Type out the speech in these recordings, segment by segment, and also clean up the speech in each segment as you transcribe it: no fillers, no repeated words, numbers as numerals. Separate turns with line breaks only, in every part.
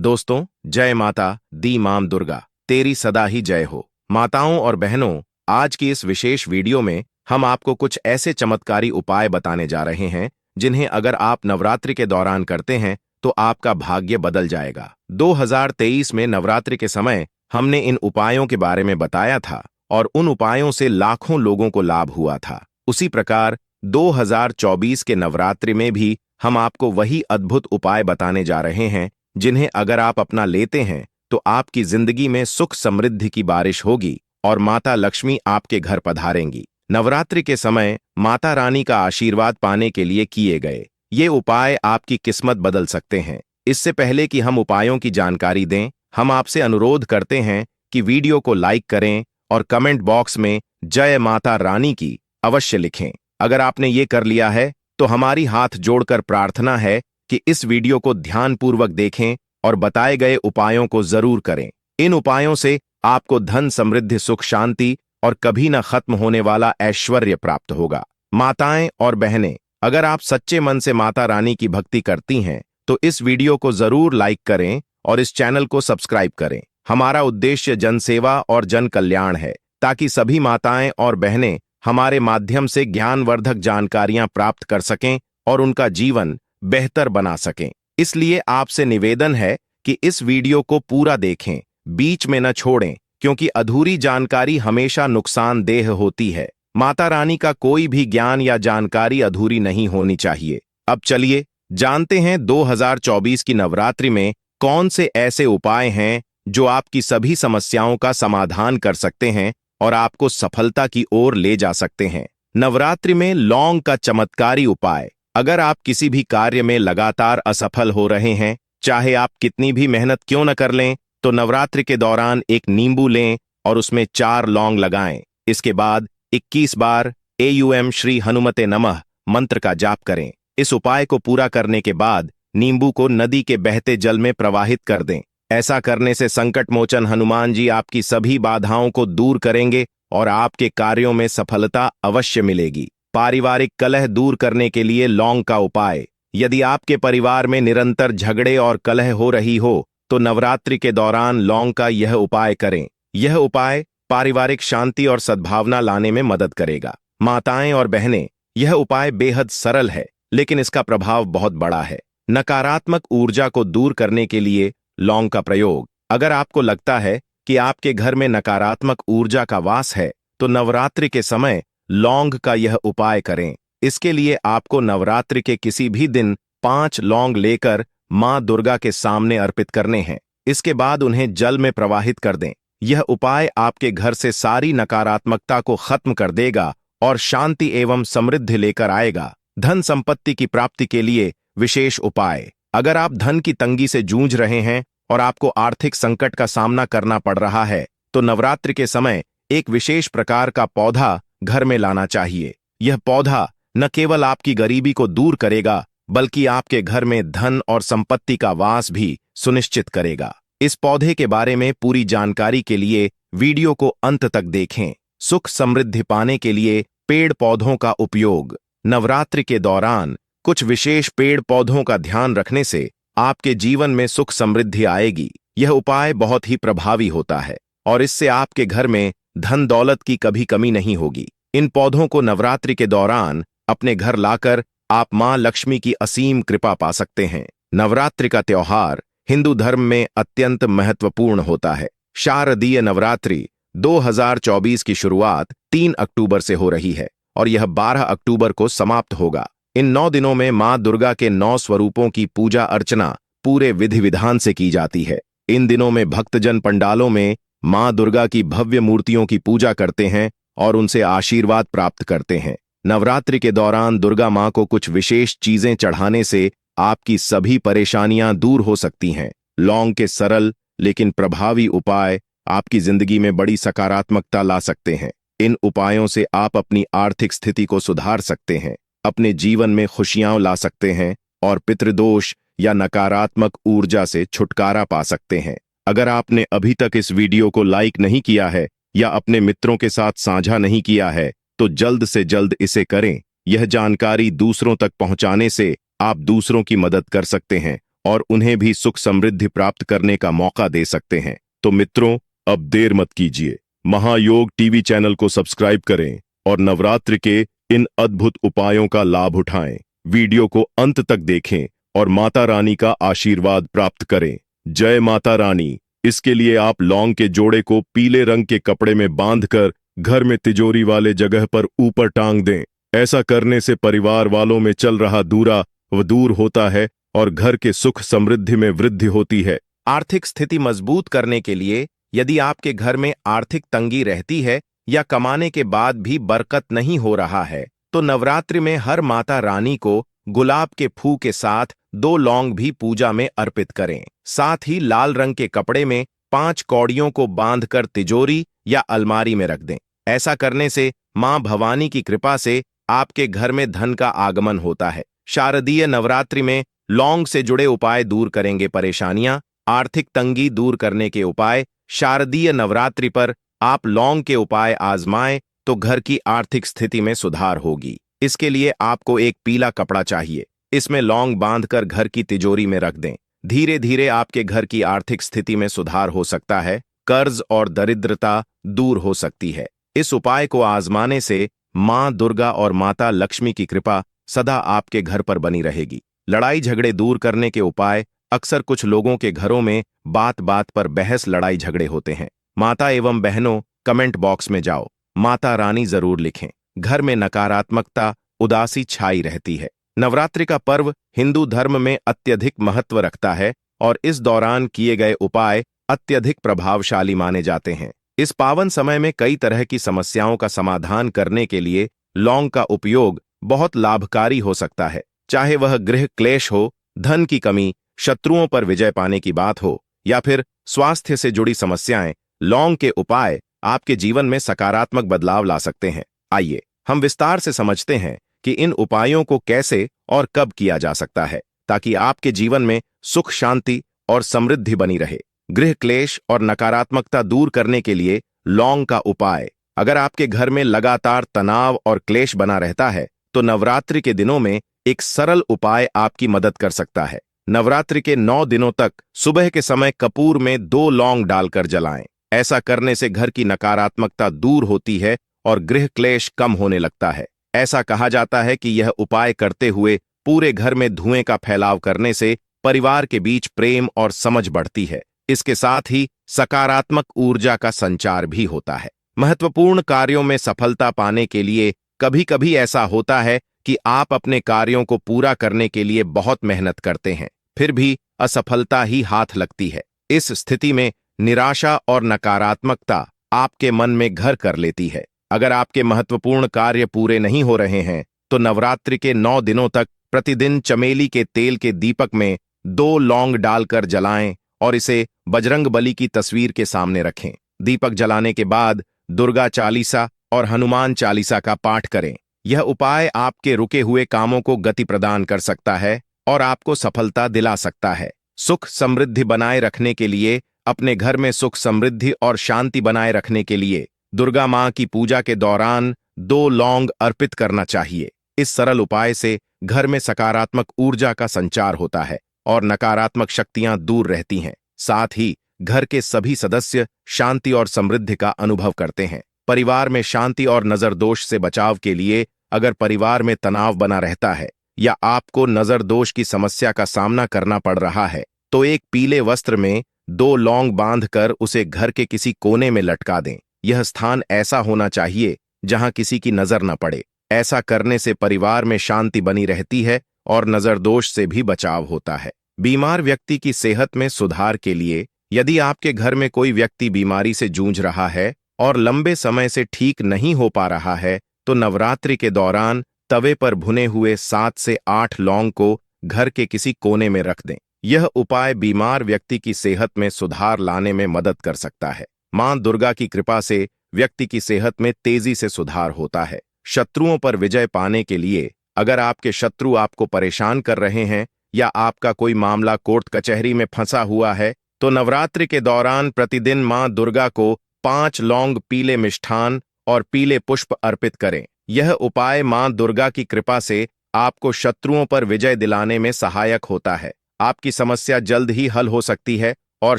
दोस्तों, जय माता दी मां दुर्गा, तेरी सदा ही जय हो। माताओं और बहनों, आज की इस विशेष वीडियो में हम आपको कुछ ऐसे चमत्कारी उपाय बताने जा रहे हैं जिन्हें अगर आप नवरात्रि के दौरान करते हैं तो आपका भाग्य बदल जाएगा। 2023 में नवरात्रि के समय हमने इन उपायों के बारे में बताया था और उन उपायों से लाखों लोगों को लाभ हुआ था। उसी प्रकार 2024 के नवरात्रि में भी हम आपको वही अद्भुत उपाय बताने जा रहे हैं जिन्हें अगर आप अपना लेते हैं तो आपकी जिंदगी में सुख समृद्धि की बारिश होगी और माता लक्ष्मी आपके घर पधारेंगी। नवरात्रि के समय माता रानी का आशीर्वाद पाने के लिए किए गए ये उपाय आपकी किस्मत बदल सकते हैं। इससे पहले कि हम उपायों की जानकारी दें, हम आपसे अनुरोध करते हैं कि वीडियो को लाइक करें और कमेंट बॉक्स में जय माता रानी की अवश्य लिखें। अगर आपने ये कर लिया है तो हमारी हाथ जोड़कर प्रार्थना है कि इस वीडियो को ध्यानपूर्वक देखें और बताए गए उपायों को जरूर करें। इन उपायों से आपको धन, समृद्धि, सुख, शांति और कभी न खत्म होने वाला ऐश्वर्य प्राप्त होगा। माताएं और बहनें, अगर आप सच्चे मन से माता रानी की भक्ति करती हैं तो इस वीडियो को जरूर लाइक करें और इस चैनल को सब्सक्राइब करें। हमारा उद्देश्य जनसेवा और जन कल्याण है ताकि सभी माताएं और बहनें हमारे माध्यम से ज्ञानवर्धक जानकारियां प्राप्त कर सकें और उनका जीवन बेहतर बना सकें। इसलिए आपसे निवेदन है कि इस वीडियो को पूरा देखें, बीच में न छोड़ें, क्योंकि अधूरी जानकारी हमेशा नुकसानदेह होती है। माता रानी का कोई भी ज्ञान या जानकारी अधूरी नहीं होनी चाहिए। अब चलिए जानते हैं 2024 की नवरात्रि में कौन से ऐसे उपाय हैं जो आपकी सभी समस्याओं का समाधान कर सकते हैं और आपको सफलता की ओर ले जा सकते हैं। नवरात्रि में लौंग का चमत्कारी उपाय। अगर आप किसी भी कार्य में लगातार असफल हो रहे हैं, चाहे आप कितनी भी मेहनत क्यों न कर लें, तो नवरात्रि के दौरान एक नींबू लें और उसमें 4 लौंग लगाएं। इसके बाद 21 बार एयूएम श्री हनुमते नमः मंत्र का जाप करें। इस उपाय को पूरा करने के बाद नींबू को नदी के बहते जल में प्रवाहित कर दें। ऐसा करने से संकट मोचन हनुमान जी आपकी सभी बाधाओं को दूर करेंगे और आपके कार्यों में सफलता अवश्य मिलेगी। पारिवारिक कलह दूर करने के लिए लौंग का उपाय। यदि आपके परिवार में निरंतर झगड़े और कलह हो रही हो तो नवरात्रि के दौरान लौंग का यह उपाय करें। यह उपाय पारिवारिक शांति और सद्भावना लाने में मदद करेगा। माताएं और बहनें, यह उपाय बेहद सरल है लेकिन इसका प्रभाव बहुत बड़ा है। नकारात्मक ऊर्जा को दूर करने के लिए लौंग का प्रयोग। अगर आपको लगता है कि आपके घर में नकारात्मक ऊर्जा का वास है तो नवरात्रि के समय लौंग का यह उपाय करें। इसके लिए आपको नवरात्रि के किसी भी दिन 5 लौंग लेकर मां दुर्गा के सामने अर्पित करने हैं। इसके बाद उन्हें जल में प्रवाहित कर दें। यह उपाय आपके घर से सारी नकारात्मकता को खत्म कर देगा और शांति एवं समृद्धि लेकर आएगा। धन संपत्ति की प्राप्ति के लिए विशेष उपाय। अगर आप धन की तंगी से जूझ रहे हैं और आपको आर्थिक संकट का सामना करना पड़ रहा है तो नवरात्रि के समय एक विशेष प्रकार का पौधा घर में लाना चाहिए। यह पौधा न केवल आपकी गरीबी को दूर करेगा बल्कि आपके घर में धन और संपत्ति का वास भी सुनिश्चित करेगा। इस पौधे के बारे में पूरी जानकारी के लिए वीडियो को अंत तक देखें। सुख समृद्धि पाने के लिए पेड़ पौधों का उपयोग। नवरात्रि के दौरान कुछ विशेष पेड़ पौधों का ध्यान रखने से आपके जीवन में सुख समृद्धि आएगी। यह उपाय बहुत ही प्रभावी होता है और इससे आपके घर में धन दौलत की कभी कमी नहीं होगी। इन पौधों को नवरात्रि के दौरान अपने घर लाकर आप मां लक्ष्मी की असीम कृपा पा सकते हैं। नवरात्रि का त्योहार हिंदू धर्म में अत्यंत महत्वपूर्ण होता है। शारदीय नवरात्रि 2024 की शुरुआत 3 अक्टूबर से हो रही है और यह 12 अक्टूबर को समाप्त होगा। इन 9 दिनों में मां दुर्गा के 9 स्वरूपों की पूजा अर्चना पूरे विधि विधान से की जाती है। इन दिनों में भक्तजन पंडालों में मां दुर्गा की भव्य मूर्तियों की पूजा करते हैं और उनसे आशीर्वाद प्राप्त करते हैं। नवरात्रि के दौरान दुर्गा मां को कुछ विशेष चीजें चढ़ाने से आपकी सभी परेशानियां दूर हो सकती हैं। लौंग के सरल लेकिन प्रभावी उपाय आपकी जिंदगी में बड़ी सकारात्मकता ला सकते हैं। इन उपायों से आप अपनी आर्थिक स्थिति को सुधार सकते हैं, अपने जीवन में खुशियां ला सकते हैं और पितृदोष या नकारात्मक ऊर्जा से छुटकारा पा सकते हैं। अगर आपने अभी तक इस वीडियो को लाइक नहीं किया है या अपने मित्रों के साथ साझा नहीं किया है तो जल्द से जल्द इसे करें। यह जानकारी दूसरों तक पहुंचाने से आप दूसरों की मदद कर सकते हैं और उन्हें भी सुख समृद्धि प्राप्त करने का मौका दे सकते हैं। तो मित्रों, अब देर मत कीजिए, महायोग टीवी चैनल को सब्सक्राइब करें और नवरात्रि के इन अद्भुत उपायों का लाभ उठाएं। वीडियो को अंत तक देखें और माता रानी का आशीर्वाद प्राप्त करें। जय माता रानी। इसके लिए आप लौंग के जोड़े को पीले रंग के कपड़े में बांधकर घर में तिजोरी वाले जगह पर ऊपर टांग दें। ऐसा करने से परिवार वालों में चल रहा दूरा व दूर होता है और घर के सुख समृद्धि में वृद्धि होती है। आर्थिक स्थिति मजबूत करने के लिए यदि आपके घर में आर्थिक तंगी रहती है या कमाने के बाद भी बरकत नहीं हो रहा है, तो नवरात्रि में हर माता रानी को गुलाब के फूल के साथ 2 लौंग भी पूजा में अर्पित करें। साथ ही लाल रंग के कपड़े में 5 कौड़ियों को बांधकर तिजोरी या अलमारी में रख दें। ऐसा करने से मां भवानी की कृपा से आपके घर में धन का आगमन होता है। शारदीय नवरात्रि में लौंग से जुड़े उपाय दूर करेंगे परेशानियां। आर्थिक तंगी दूर करने के उपाय। शारदीय नवरात्रि पर आप लौंग के उपाय आजमाएं तो घर की आर्थिक स्थिति में सुधार होगी। इसके लिए आपको एक पीला कपड़ा चाहिए। इसमें लौंग बांधकर घर की तिजोरी में रख दें। धीरे धीरे आपके घर की आर्थिक स्थिति में सुधार हो सकता है। कर्ज और दरिद्रता दूर हो सकती है। इस उपाय को आजमाने से मां दुर्गा और माता लक्ष्मी की कृपा सदा आपके घर पर बनी रहेगी। लड़ाई झगड़े दूर करने के उपाय। अक्सर कुछ लोगों के घरों में बात बात पर बहस लड़ाई झगड़े होते हैं। माता एवं बहनों, कमेंट बॉक्स में जाओ, माता रानी जरूर लिखें। घर में नकारात्मकता, उदासी छाई रहती है। नवरात्रि का पर्व हिंदू धर्म में अत्यधिक महत्व रखता है और इस दौरान किए गए उपाय अत्यधिक प्रभावशाली माने जाते हैं। इस पावन समय में कई तरह की समस्याओं का समाधान करने के लिए लौंग का उपयोग बहुत लाभकारी हो सकता है। चाहे वह गृह क्लेश हो, धन की कमी, शत्रुओं पर विजय पाने की बात हो या फिर स्वास्थ्य से जुड़ी समस्याएं, लौंग के उपाय आपके जीवन में सकारात्मक बदलाव ला सकते हैं। आइए हम विस्तार से समझते हैं कि इन उपायों को कैसे और कब किया जा सकता है ताकि आपके जीवन में सुख, शांति और समृद्धि बनी रहे। गृह क्लेश और नकारात्मकता दूर करने के लिए लौंग का उपाय। अगर आपके घर में लगातार तनाव और क्लेश बना रहता है तो नवरात्रि के दिनों में एक सरल उपाय आपकी मदद कर सकता है। नवरात्रि के 9 दिनों तक सुबह के समय कपूर में 2 लौंग डालकर जलाएं। ऐसा करने से घर की नकारात्मकता दूर होती है और गृह क्लेश कम होने लगता है। ऐसा कहा जाता है कि यह उपाय करते हुए पूरे घर में धुएं का फैलाव करने से परिवार के बीच प्रेम और समझ बढ़ती है। इसके साथ ही सकारात्मक ऊर्जा का संचार भी होता है। महत्वपूर्ण कार्यों में सफलता पाने के लिए कभी कभी ऐसा होता है कि आप अपने कार्यों को पूरा करने के लिए बहुत मेहनत करते हैं, फिर भी असफलता ही हाथ लगती है। इस स्थिति में निराशा और नकारात्मकता आपके मन में घर कर लेती है। अगर आपके महत्वपूर्ण कार्य पूरे नहीं हो रहे हैं तो नवरात्रि के 9 दिनों तक प्रतिदिन चमेली के तेल के दीपक में 2 लौंग डालकर जलाएं और इसे बजरंगबली की तस्वीर के सामने रखें। दीपक जलाने के बाद दुर्गा चालीसा और हनुमान चालीसा का पाठ करें। यह उपाय आपके रुके हुए कामों को गति प्रदान कर सकता है और आपको सफलता दिला सकता है। सुख समृद्धि बनाए रखने के लिए, अपने घर में सुख समृद्धि और शांति बनाए रखने के लिए दुर्गा मां की पूजा के दौरान 2 लौंग अर्पित करना चाहिए। इस सरल उपाय से घर में सकारात्मक ऊर्जा का संचार होता है और नकारात्मक शक्तियां दूर रहती हैं। साथ ही घर के सभी सदस्य शांति और समृद्धि का अनुभव करते हैं। परिवार में शांति और नजर दोष से बचाव के लिए, अगर परिवार में तनाव बना रहता है या आपको नजर दोष की समस्या का सामना करना पड़ रहा है तो एक पीले वस्त्र में 2 लौंग बांधकर उसे घर के किसी कोने में लटका दें। यह स्थान ऐसा होना चाहिए जहां किसी की नजर न पड़े। ऐसा करने से परिवार में शांति बनी रहती है और नजर दोष से भी बचाव होता है। बीमार व्यक्ति की सेहत में सुधार के लिए, यदि आपके घर में कोई व्यक्ति बीमारी से जूझ रहा है और लंबे समय से ठीक नहीं हो पा रहा है तो नवरात्रि के दौरान तवे पर भुने हुए 7 से 8 लौंग को घर के किसी कोने में रख दें। यह उपाय बीमार व्यक्ति की सेहत में सुधार लाने में मदद कर सकता है। मां दुर्गा की कृपा से व्यक्ति की सेहत में तेजी से सुधार होता है। शत्रुओं पर विजय पाने के लिए, अगर आपके शत्रु आपको परेशान कर रहे हैं या आपका कोई मामला कोर्ट कचहरी में फंसा हुआ है तो नवरात्रि के दौरान प्रतिदिन मां दुर्गा को 5 लौंग पीले मिष्ठान और पीले पुष्प अर्पित करें। यह उपाय मां दुर्गा की कृपा से आपको शत्रुओं पर विजय दिलाने में सहायक होता है आपकी समस्या जल्द ही हल हो सकती है और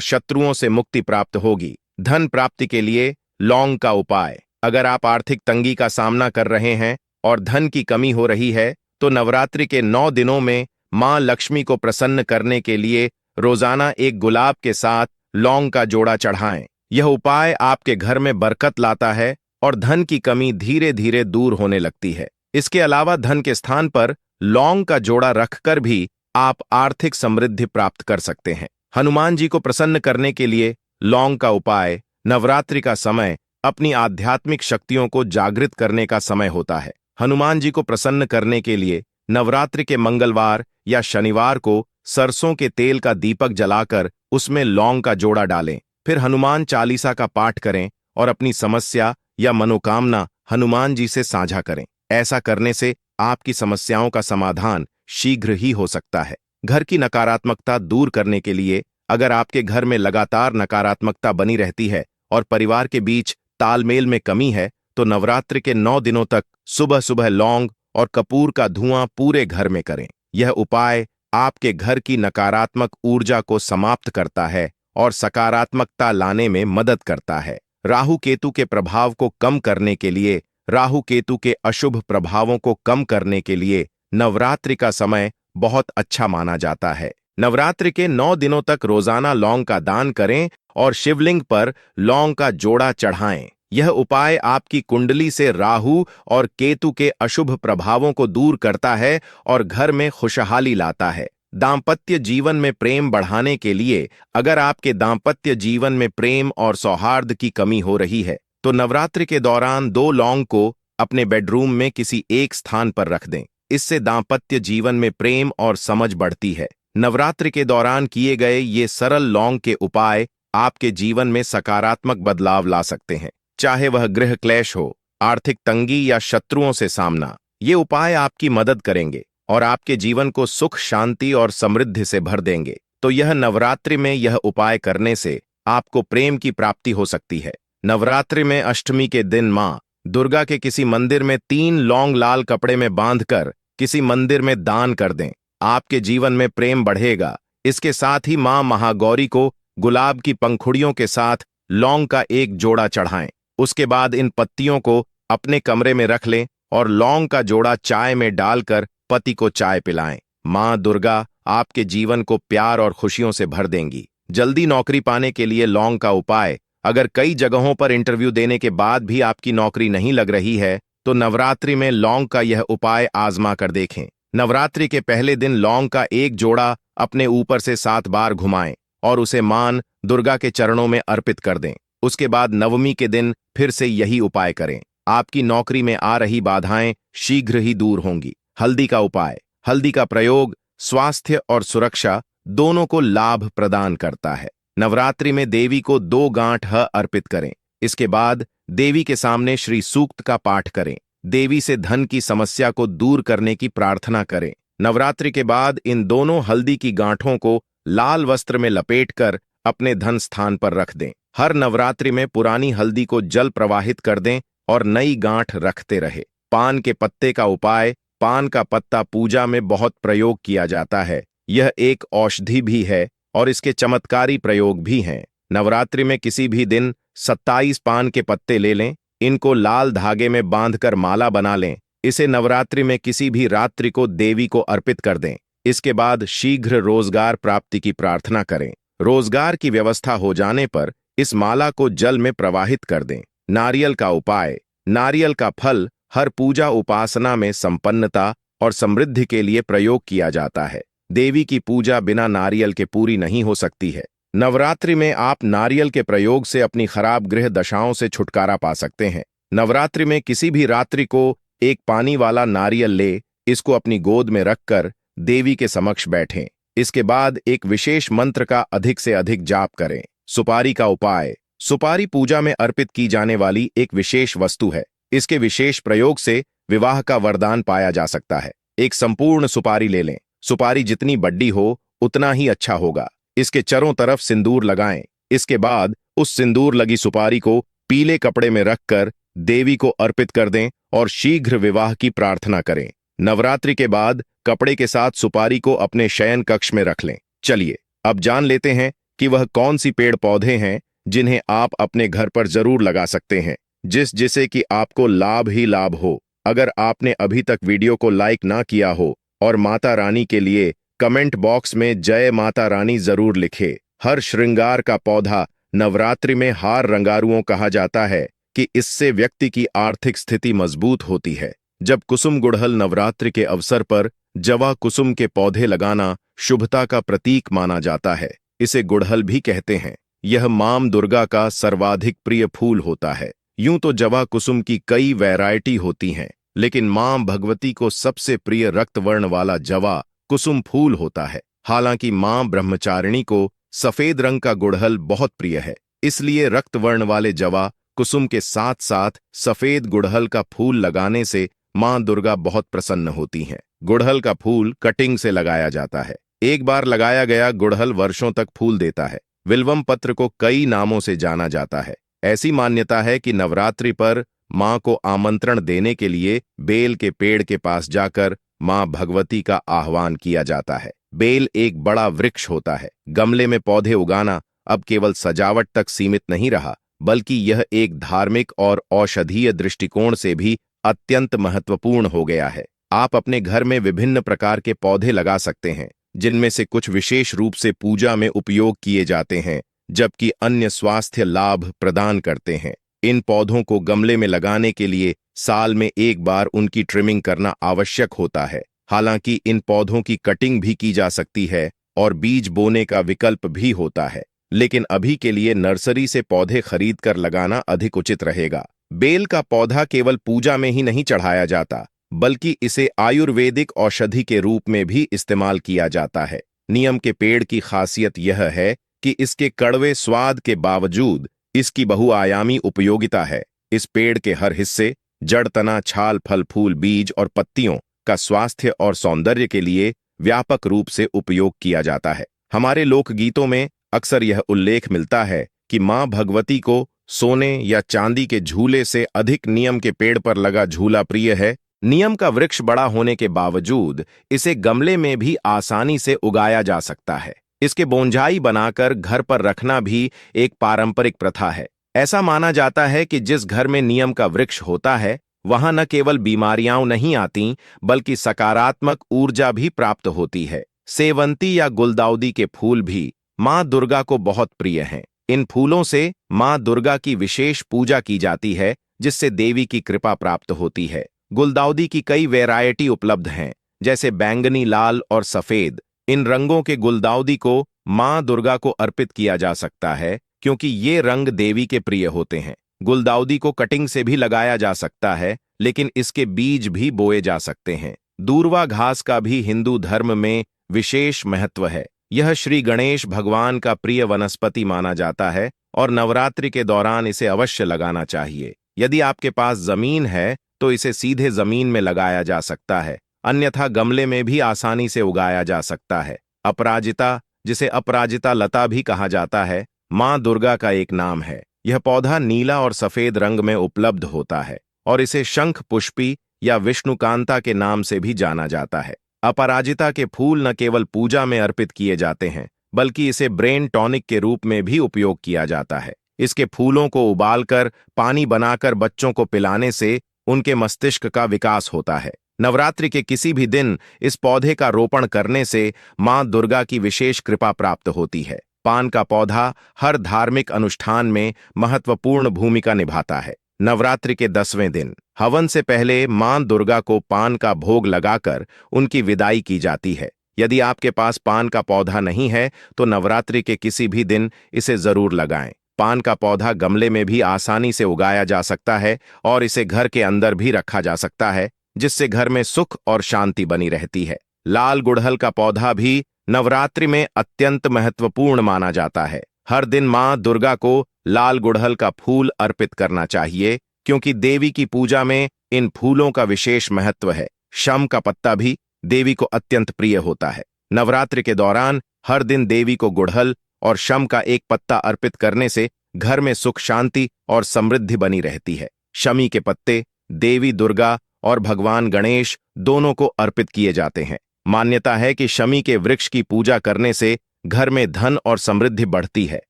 शत्रुओं से मुक्ति प्राप्त होगी। धन प्राप्ति के लिए लौंग का उपाय। अगर आप आर्थिक तंगी का सामना कर रहे हैं और धन की कमी हो रही है, तो नवरात्रि के 9 दिनों में मां लक्ष्मी को प्रसन्न करने के लिए रोजाना एक गुलाब के साथ लौंग का जोड़ा चढ़ाएं। यह उपाय आपके घर में बरकत लाता है और धन की कमी धीरे धीरे दूर होने लगती है। इसके अलावा धन के स्थान पर लौंग का जोड़ा रखकर भी आप आर्थिक समृद्धि प्राप्त कर सकते हैं। हनुमान जी को प्रसन्न करने के लिए लौंग का उपाय। नवरात्रि का समय अपनी आध्यात्मिक शक्तियों को जागृत करने का समय होता है। हनुमान जी को प्रसन्न करने के लिए नवरात्रि के मंगलवार या शनिवार को सरसों के तेल का दीपक जलाकर उसमें लौंग का जोड़ा डालें। फिर हनुमान चालीसा का पाठ करें और अपनी समस्या या मनोकामना हनुमान जी से साझा करें। ऐसा करने से आपकी समस्याओं का समाधान शीघ्र ही हो सकता है। घर की नकारात्मकता दूर करने के लिए अगर आपके घर में लगातार नकारात्मकता बनी रहती है और परिवार के बीच तालमेल में कमी है, तो नवरात्रि के 9 दिनों तक सुबह सुबह लौंग और कपूर का धुआं पूरे घर में करें। यह उपाय आपके घर की नकारात्मक ऊर्जा को समाप्त करता है और सकारात्मकता लाने में मदद करता है। राहु केतु के प्रभाव को कम करने के लिए, राहु केतु के अशुभ प्रभावों को कम करने के लिए नवरात्रि का समय बहुत अच्छा माना जाता है। नवरात्रि के 9 दिनों तक रोजाना लौंग का दान करें और शिवलिंग पर लौंग का जोड़ा चढ़ाएं। यह उपाय आपकी कुंडली से राहु और केतु के अशुभ प्रभावों को दूर करता है और घर में खुशहाली लाता है। दांपत्य जीवन में प्रेम बढ़ाने के लिए अगर आपके दांपत्य जीवन में प्रेम और सौहार्द की कमी हो रही है, तो नवरात्रि के दौरान 2 लौंग को अपने बेडरूम में किसी एक स्थान पर रख दें। इससे दांपत्य जीवन में प्रेम और समझ बढ़ती है। नवरात्रि के दौरान किए गए ये सरल लौंग के उपाय आपके जीवन में सकारात्मक बदलाव ला सकते हैं। चाहे वह गृह क्लेश हो, आर्थिक तंगी या शत्रुओं से सामना, ये उपाय आपकी मदद करेंगे और आपके जीवन को सुख, शांति और समृद्धि से भर देंगे। तो यह नवरात्रि में यह उपाय करने से आपको प्रेम की प्राप्ति हो सकती है। नवरात्रि में अष्टमी के दिन मां दुर्गा के किसी मंदिर में 3 लौंग लाल कपड़े में बांधकर किसी मंदिर में दान कर दें। आपके जीवन में प्रेम बढ़ेगा। इसके साथ ही मां महागौरी को गुलाब की पंखुड़ियों के साथ लौंग का एक जोड़ा चढ़ाएं। उसके बाद इन पत्तियों को अपने कमरे में रख लें और लौंग का जोड़ा चाय में डालकर पति को चाय पिलाएं। मां दुर्गा आपके जीवन को प्यार और खुशियों से भर देंगी। जल्दी नौकरी पाने के लिए लौंग का उपाय। अगर कई जगहों पर इंटरव्यू देने के बाद भी आपकी नौकरी नहीं लग रही है, तो नवरात्रि में लौंग का यह उपाय आजमा कर देखें। नवरात्रि के पहले दिन लौंग का एक जोड़ा अपने ऊपर से 7 बार घुमाएं और उसे मां दुर्गा के चरणों में अर्पित कर दें। उसके बाद नवमी के दिन फिर से यही उपाय करें। आपकी नौकरी में आ रही बाधाएं शीघ्र ही दूर होंगी। हल्दी का उपाय। हल्दी का प्रयोग स्वास्थ्य और सुरक्षा दोनों को लाभ प्रदान करता है। नवरात्रि में देवी को 2 गांठ अर्पित करें। इसके बाद देवी के सामने श्री सूक्त का पाठ करें। देवी से धन की समस्या को दूर करने की प्रार्थना करें। नवरात्रि के बाद इन दोनों हल्दी की गांठों को लाल वस्त्र में लपेटकर अपने धन स्थान पर रख दें। हर नवरात्रि में पुरानी हल्दी को जल प्रवाहित कर दें और नई गांठ रखते रहे। पान के पत्ते का उपाय। पान का पत्ता पूजा में बहुत प्रयोग किया जाता है। यह एक औषधि भी है और इसके चमत्कारी प्रयोग भी हैं। नवरात्रि में किसी भी दिन 27 पान के पत्ते ले लें। इनको लाल धागे में बांधकर माला बना लें। इसे नवरात्रि में किसी भी रात्रि को देवी को अर्पित कर दें। इसके बाद शीघ्र रोजगार प्राप्ति की प्रार्थना करें। रोजगार की व्यवस्था हो जाने पर इस माला को जल में प्रवाहित कर दें। नारियल का उपाय। नारियल का फल हर पूजा उपासना में संपन्नता और समृद्धि के लिए प्रयोग किया जाता है। देवी की पूजा बिना नारियल के पूरी नहीं हो सकती है। नवरात्रि में आप नारियल के प्रयोग से अपनी खराब गृह दशाओं से छुटकारा पा सकते हैं। नवरात्रि में किसी भी रात्रि को एक पानी वाला नारियल ले, इसको अपनी गोद में रखकर देवी के समक्ष बैठें। इसके बाद एक विशेष मंत्र का अधिक से अधिक जाप करें। सुपारी का उपाय। सुपारी पूजा में अर्पित की जाने वाली एक विशेष वस्तु है। इसके विशेष प्रयोग से विवाह का वरदान पाया जा सकता है। एक संपूर्ण सुपारी ले लें। सुपारी जितनी बड़ी हो उतना ही अच्छा होगा। इसके चारों तरफ सिंदूर लगाएं। इसके बाद उस सिंदूर लगी सुपारी को पीले कपड़े में रखकर देवी को अर्पित कर दें और शीघ्र विवाह की प्रार्थना करें। नवरात्रि के बाद कपड़े के साथ सुपारी को अपने शयन कक्ष में रख लें। चलिए अब जान लेते हैं कि वह कौन सी पेड़ पौधे हैं जिन्हें आप अपने घर पर जरूर लगा सकते हैं, जिसे कि आपको लाभ ही लाभ हो। अगर आपने अभी तक वीडियो को लाइक ना किया हो और माता रानी के लिए कमेंट बॉक्स में जय माता रानी जरूर लिखे। हर श्रृंगार का पौधा नवरात्रि में हार रंगारुओं कहा जाता है कि इससे व्यक्ति की आर्थिक स्थिति मजबूत होती है। जब कुसुम गुड़हल नवरात्रि के अवसर पर जवा कुसुम के पौधे लगाना शुभता का प्रतीक माना जाता है। इसे गुड़हल भी कहते हैं। यह मां दुर्गा का सर्वाधिक प्रिय फूल होता है। यूं तो जवा कुसुम की कई वैरायटी होती हैं, लेकिन मां भगवती को सबसे प्रिय रक्त वर्ण वाला जवा कुसुम फूल होता है। हालांकि मां ब्रह्मचारिणी को सफेद रंग का गुड़हल बहुत प्रिय है, इसलिए रक्त वर्ण वाले जवा कुसुम के साथ साथ सफेद गुड़हल का फूल लगाने से मां दुर्गा बहुत प्रसन्न होती हैं। गुड़हल का फूल कटिंग से लगाया जाता है। एक बार लगाया गया गुड़हल वर्षों तक फूल देता है। विल्वम पत्र को कई नामों से जाना जाता है। ऐसी मान्यता है कि नवरात्रि पर मां को आमंत्रण देने के लिए बेल के पेड़ के पास जाकर मां भगवती का आह्वान किया जाता है। बेल एक बड़ा वृक्ष होता है। गमले में पौधे उगाना अब केवल सजावट तक सीमित नहीं रहा, बल्कि यह एक धार्मिक और औषधीय दृष्टिकोण से भी अत्यंत महत्वपूर्ण हो गया है। आप अपने घर में विभिन्न प्रकार के पौधे लगा सकते हैं, जिनमें से कुछ विशेष रूप से पूजा में उपयोग किए जाते हैं, जबकि अन्य स्वास्थ्य लाभ प्रदान करते हैं। इन पौधों को गमले में लगाने के लिए साल में एक बार उनकी ट्रिमिंग करना आवश्यक होता है। हालांकि इन पौधों की कटिंग भी की जा सकती है और बीज बोने का विकल्प भी होता है, लेकिन अभी के लिए नर्सरी से पौधे खरीद कर लगाना अधिक उचित रहेगा। बेल का पौधा केवल पूजा में ही नहीं चढ़ाया जाता, बल्कि इसे आयुर्वेदिक औषधि के रूप में भी इस्तेमाल किया जाता है। नीम के पेड़ की खासियत यह है कि इसके कड़वे स्वाद के बावजूद इसकी बहुआयामी उपयोगिता है। इस पेड़ के हर हिस्से, जड़, तना, छाल, फल, फूल, बीज और पत्तियों का स्वास्थ्य और सौंदर्य के लिए व्यापक रूप से उपयोग किया जाता है। हमारे लोकगीतों में अक्सर यह उल्लेख मिलता है कि मां भगवती को सोने या चांदी के झूले से अधिक नीम के पेड़ पर लगा झूला प्रिय है। नीम का वृक्ष बड़ा होने के बावजूद इसे गमले में भी आसानी से उगाया जा सकता है। इसके बोंजाई बनाकर घर पर रखना भी एक पारंपरिक प्रथा है। ऐसा माना जाता है कि जिस घर में नीम का वृक्ष होता है, वहां न केवल बीमारियां नहीं आती, बल्कि सकारात्मक ऊर्जा भी प्राप्त होती है। सेवंती या गुलदाउदी के फूल भी मां दुर्गा को बहुत प्रिय हैं। इन फूलों से मां दुर्गा की विशेष पूजा की जाती है, जिससे देवी की कृपा प्राप्त होती है। गुलदाउदी की कई वैरायटी उपलब्ध हैं, जैसे बैंगनी, लाल और सफेद। इन रंगों के गुलदाउदी को मां दुर्गा को अर्पित किया जा सकता है, क्योंकि ये रंग देवी के प्रिय होते हैं। गुलदाउदी को कटिंग से भी लगाया जा सकता है, लेकिन इसके बीज भी बोए जा सकते हैं। दूर्वा घास का भी हिंदू धर्म में विशेष महत्व है। यह श्री गणेश भगवान का प्रिय वनस्पति माना जाता है और नवरात्रि के दौरान इसे अवश्य लगाना चाहिए। यदि आपके पास जमीन है तो इसे सीधे जमीन में लगाया जा सकता है, अन्यथा गमले में भी आसानी से उगाया जा सकता है। अपराजिता, जिसे अपराजिता लता भी कहा जाता है, मां दुर्गा का एक नाम है। यह पौधा नीला और सफेद रंग में उपलब्ध होता है और इसे शंख पुष्पी या विष्णुकांता के नाम से भी जाना जाता है। अपराजिता के फूल न केवल पूजा में अर्पित किए जाते हैं, बल्कि इसे ब्रेन टॉनिक के रूप में भी उपयोग किया जाता है। इसके फूलों को उबालकर पानी बनाकर बच्चों को पिलाने से उनके मस्तिष्क का विकास होता है। नवरात्रि के किसी भी दिन इस पौधे का रोपण करने से मां दुर्गा की विशेष कृपा प्राप्त होती है। पान का पौधा हर धार्मिक अनुष्ठान में महत्वपूर्ण भूमिका निभाता है। नवरात्रि के 10वें दिन हवन से पहले मां दुर्गा को पान का भोग लगाकर उनकी विदाई की जाती है। यदि आपके पास पान का पौधा नहीं है तो नवरात्रि के किसी भी दिन इसे जरूर लगाएं। पान का पौधा गमले में भी आसानी से उगाया जा सकता है और इसे घर के अंदर भी रखा जा सकता है, जिससे घर में सुख और शांति बनी रहती है। लाल गुड़हल का पौधा भी नवरात्रि में अत्यंत महत्वपूर्ण माना जाता है। हर दिन मां दुर्गा को लाल गुड़हल का फूल अर्पित करना चाहिए, क्योंकि देवी की पूजा में इन फूलों का विशेष महत्व है। शम का पत्ता भी देवी को अत्यंत प्रिय होता है। नवरात्रि के दौरान हर दिन देवी को गुड़हल और शम का एक पत्ता अर्पित करने से घर में सुख, शांति और समृद्धि बनी रहती है। शमी के पत्ते देवी दुर्गा और भगवान गणेश दोनों को अर्पित किए जाते हैं। मान्यता है कि शमी के वृक्ष की पूजा करने से घर में धन और समृद्धि बढ़ती है।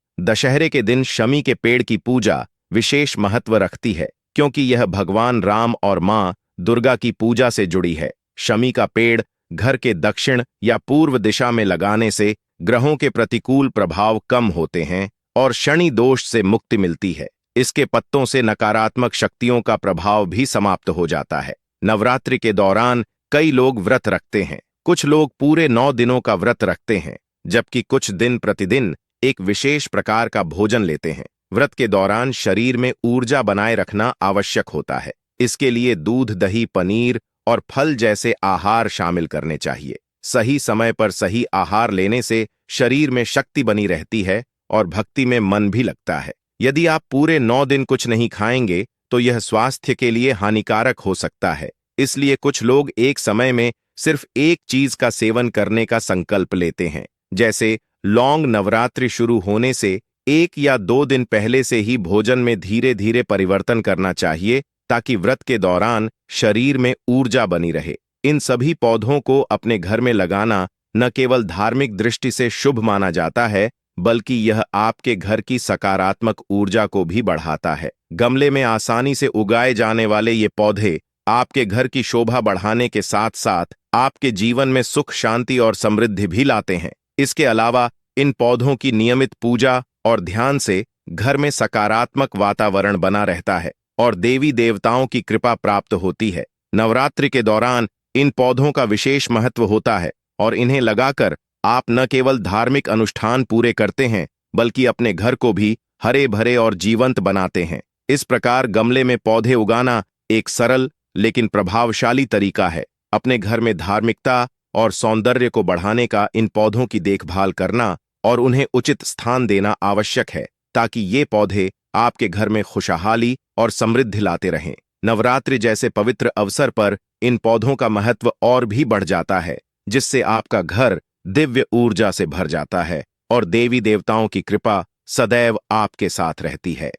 दशहरे के दिन शमी के पेड़ की पूजा विशेष महत्व रखती है, क्योंकि यह भगवान राम और मां दुर्गा की पूजा से जुड़ी है। शमी का पेड़ घर के दक्षिण या पूर्व दिशा में लगाने से ग्रहों के प्रतिकूल प्रभाव कम होते हैं और शनि दोष से मुक्ति मिलती है। इसके पत्तों से नकारात्मक शक्तियों का प्रभाव भी समाप्त हो जाता है। नवरात्रि के दौरान कई लोग व्रत रखते हैं। कुछ लोग पूरे 9 दिनों का व्रत रखते हैं, जबकि कुछ दिन प्रतिदिन एक विशेष प्रकार का भोजन लेते हैं। व्रत के दौरान शरीर में ऊर्जा बनाए रखना आवश्यक होता है। इसके लिए दूध, दही, पनीर और फल जैसे आहार शामिल करने चाहिए। सही समय पर सही आहार लेने से शरीर में शक्ति बनी रहती है और भक्ति में मन भी लगता है। यदि आप पूरे 9 दिन कुछ नहीं खाएंगे तो यह स्वास्थ्य के लिए हानिकारक हो सकता है। इसलिए कुछ लोग एक समय में सिर्फ एक चीज का सेवन करने का संकल्प लेते हैं। जैसे लौंग, नवरात्रि शुरू होने से 1 या 2 दिन पहले से ही भोजन में धीरे धीरे परिवर्तन करना चाहिए, ताकि व्रत के दौरान शरीर में ऊर्जा बनी रहे। इन सभी पौधों को अपने घर में लगाना न केवल धार्मिक दृष्टि से शुभ माना जाता है, बल्कि यह आपके घर की सकारात्मक ऊर्जा को भी बढ़ाता है। गमले में आसानी से उगाए जाने वाले ये पौधे आपके घर की शोभा बढ़ाने के साथ साथ आपके जीवन में सुख, शांति और समृद्धि भी लाते हैं। इसके अलावा इन पौधों की नियमित पूजा और ध्यान से घर में सकारात्मक वातावरण बना रहता है और देवी देवताओं की कृपा प्राप्त होती है। नवरात्रि के दौरान इन पौधों का विशेष महत्व होता है और इन्हें लगाकर आप न केवल धार्मिक अनुष्ठान पूरे करते हैं, बल्कि अपने घर को भी हरे भरे और जीवंत बनाते हैं। इस प्रकार गमले में पौधे उगाना एक सरल लेकिन प्रभावशाली तरीका है। अपने घर में धार्मिकता और सौंदर्य को बढ़ाने का इन पौधों की देखभाल करना और उन्हें उचित स्थान देना आवश्यक है, ताकि ये पौधे आपके घर में खुशहाली और समृद्धि लाते रहें। नवरात्रि जैसे पवित्र अवसर पर इन पौधों का महत्व और भी बढ़ जाता है, जिससे आपका घर दिव्य ऊर्जा से भर जाता है और देवी देवताओं की कृपा सदैव आपके साथ रहती है।